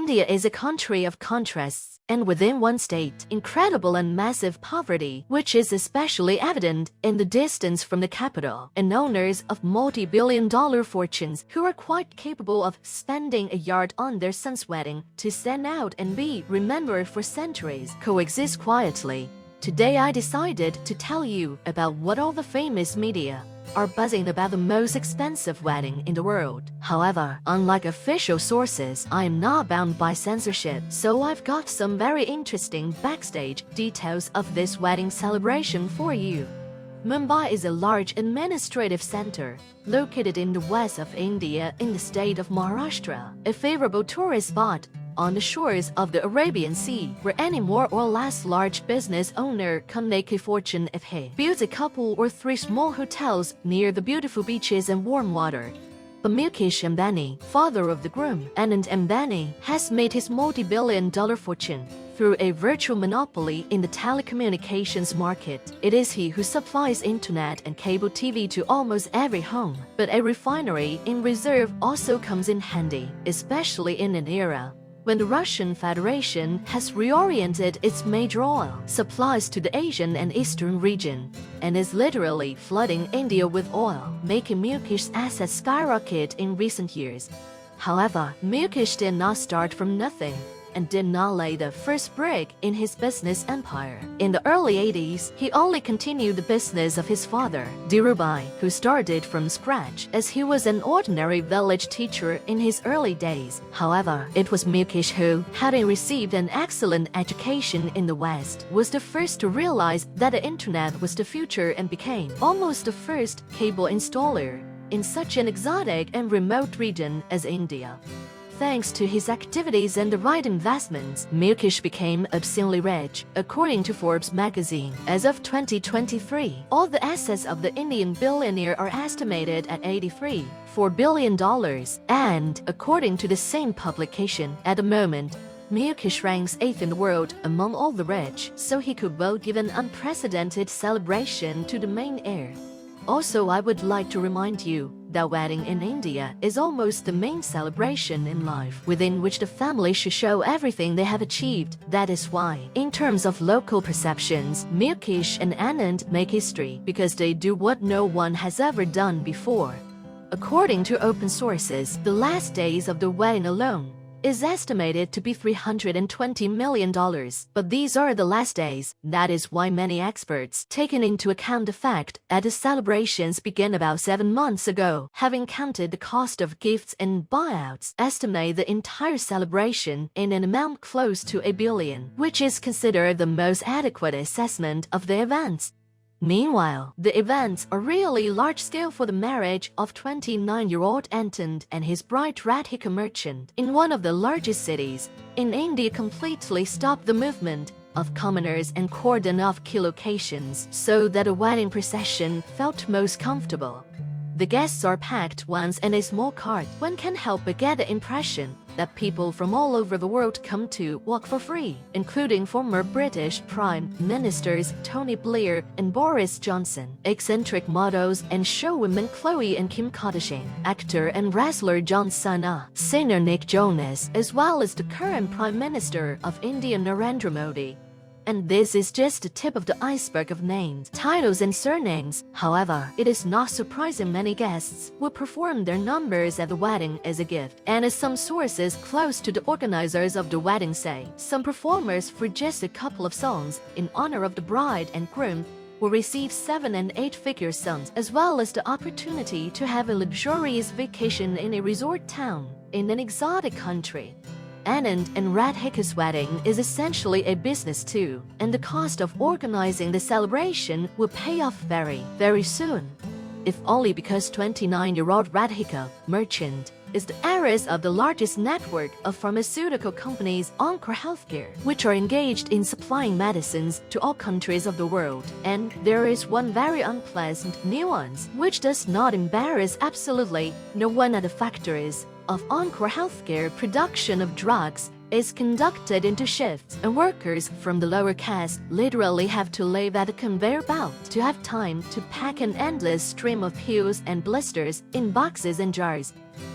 India is a country of contrasts, and within one state, incredible and massive poverty, which is especially evident in the distance from the capital, and owners of multi-billion-dollar fortunes who are quite capable of spending a yard on their son's wedding to stand out and be remembered for centuries, coexist quietly. Today I decided to tell you about what all the famous media are buzzing about the most expensive wedding in the world. However, unlike official sources, I am not bound by censorship, so I've got some very interesting backstage details of this wedding celebration for you. Mumbai is a large administrative center, located in the west of India in the state of Maharashtra, a favorable tourist spot on the shores of the Arabian Sea, where any more or less large business owner can make a fortune if he builds a couple or 3 small hotels near the beautiful beaches and warm water. But Mukesh Ambani, father of the groom, Anant Ambani, has made his multi-billion-dollar fortune through a virtual monopoly in the telecommunications market. It is he who supplies internet and cable TV to almost every home. But a refinery in reserve also comes in handy, especially in an era when the Russian Federation has reoriented its major oil supplies to the Asian and Eastern region, and is literally flooding India with oil, making Mukesh's assets skyrocket in recent years. However, Mukesh did not start from nothing, and did not lay the first brick in his business empire. In the early 80s, he only continued the business of his father, Dhirubhai, who started from scratch as he was an ordinary village teacher in his early days. However, it was Mukesh who, having received an excellent education in the West, was the first to realize that the internet was the future and became almost the first cable installer in such an exotic and remote region as India. Thanks to his activities and the right investments, Mukesh became obscenely rich. According to Forbes magazine, as of 2023, all the assets of the Indian billionaire are estimated at $83.4 billion. And, according to the same publication, at the moment, Mukesh ranks 8th in the world among all the rich, so he could well give an unprecedented celebration to the main heir. Also, I would like to remind you that wedding in India is almost the main celebration in life, within which the family should show everything they have achieved. That is why, in terms of local perceptions, Mukesh and Anand make history because they do what no one has ever done before. According to open sources, the last days of the wedding alone is estimated to be $320 million. But these are the last days. That is why many experts, taking into account the fact that the celebrations began about 7 months ago, having counted the cost of gifts and buyouts, estimate the entire celebration in an amount close to $1 billion, which is considered the most adequate assessment of the events. Meanwhile, the events are really large-scale for the marriage of 29-year-old Anand and his bride Radhika merchant in one of the largest cities in India completely stopped the movement of commoners and cordoned off key locations so that a wedding procession felt most comfortable. The guests are packed once in a small cart. One can't help but get the impression that people from all over the world come to walk for free, including former British Prime Ministers Tony Blair and Boris Johnson, eccentric models and showwomen Khloe and Kim Kardashian, actor and wrestler John Cena, singer Nick Jonas, as well as the current Prime Minister of India Narendra Modi. And this is just the tip of the iceberg of names, titles and surnames. However, it is not surprising many guests will perform their numbers at the wedding as a gift. And as some sources close to the organizers of the wedding say, some performers for just a couple of songs in honor of the bride and groom will receive 7- and 8-figure sums, as well as the opportunity to have a luxurious vacation in a resort town in an exotic country. Anand and Radhika's wedding is essentially a business too, and the cost of organizing the celebration will pay off very, very soon. If only because 29-year-old Radhika, merchant, is the heiress of the largest network of pharmaceutical companies Encore Healthcare, which are engaged in supplying medicines to all countries of the world. And there is one very unpleasant nuance, which does not embarrass absolutely no one at the factories of Encore Healthcare. Production of drugs is conducted into shifts, and workers from the lower caste literally have to live at a conveyor belt to have time to pack an endless stream of pills and blisters in boxes and jars.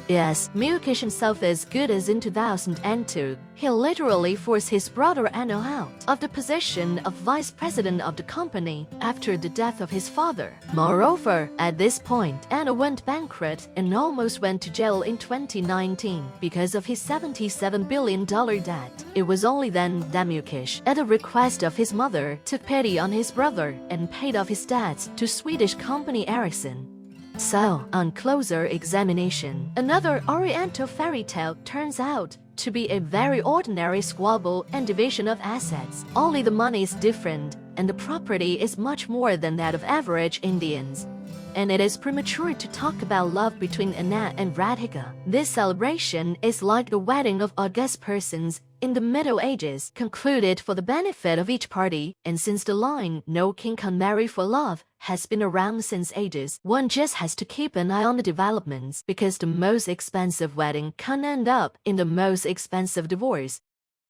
Yes, Mukesh himself is good as in 2002. He literally forced his brother Anil out of the position of vice president of the company after the death of his father. Moreover, at this point, Anil went bankrupt and almost went to jail in 2019 because of his $77 billion debt. It was only then that Mukesh, at the request of his mother, took pity on his brother and paid off his debts to Swedish company Ericsson. So, on closer examination, another Oriental fairy tale turns out to be a very ordinary squabble and division of assets. Only the money is different, and the property is much more than that of average Indians. And it is premature to talk about love between Anant and Radhika. This celebration is like the wedding of august persons in the Middle Ages, concluded for the benefit of each party, and since the line "no king can marry for love" has been around since ages, one just has to keep an eye on the developments, because the most expensive wedding can end up in the most expensive divorce.